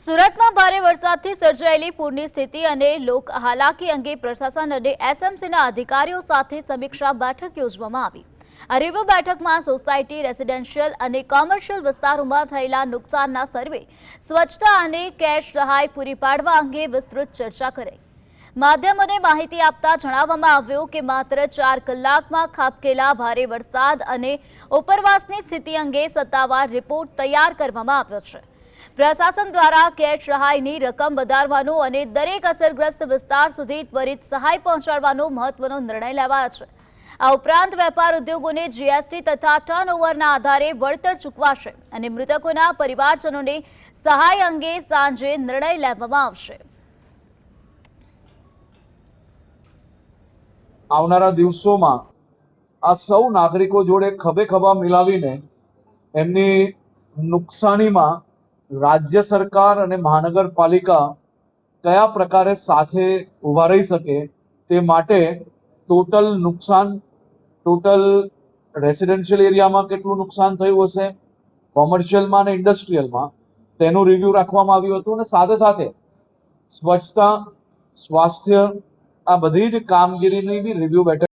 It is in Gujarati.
સુરતમાં ભારે વરસાદથી સર્જાયેલી પૂરની સ્થિતિ અને લોક હાલાકી અંગે પ્રશાસન અને એસએમસીના અધિકારીઓ સાથે સમીક્ષા બેઠક યોજવામાં આવી। આ રિવ્યુ બેઠકમાં સોસાયટી, રેસિડેન્શિયલ અને કોમર્શિયલ વિસ્તારોમાં થયેલા નુકસાનના સર્વે, સ્વચ્છતા અને કેશ સહાય પૂરી પાડવા અંગે વિસ્તૃત ચર્ચા કરાઈ। માધ્યમોને માહિતી આપતા જણાવવામાં આવ્યું કે માત્ર 4 કલાકમાં ખાબકેલા ભારે વરસાદ અને ઉપરવાસની સ્થિતિ અંગે સત્તાવાર રિપોર્ટ તૈયાર કરવામાં આવ્યો છે। પ્રશાસન દ્વારા કેશ સહાયની રકમ વધારવાનો અને દરેક અસરગ્રસ્ત વિસ્તાર સુધી ત્વરિત સહાય પહોંચાડવાનો મહત્વનો નિર્ણય લેવાયો છે। આ ઉપરાંત વેપાર ઉદ્યોગોને જીએસટી તથા ટર્નઓવરના આધારે વળતર ચૂકવાશે અને મૃતકોના પરિવારજનોને સહાય અંગે સાંજે નિર્ણય લેવામાં આવશે। આવનારા દિવસોમાં આ સૌ નાગરિકો જોડે ખભે ખભા મિલાવીને એમની નુકસાનીમાં રાજ્ય સરકાર અને મહાનગરપાલિકા કયા પ્રકારે સાથે ઊભા રહી શકે તે માટે ટોટલ નુકસાન, ટોટલ રેસિડેન્શિયલ એરિયામાં કેટલું નુકસાન થયું હશે, કોમર્શિયલમાં અને ઇન્ડસ્ટ્રીયલમાં તેનું રિવ્યૂ રાખવામાં આવ્યું હતું અને સાથે સાથે સ્વચ્છતા, સ્વાસ્થ્ય, આ બધી જ કામગીરીની બી રિવ્યૂ બેઠક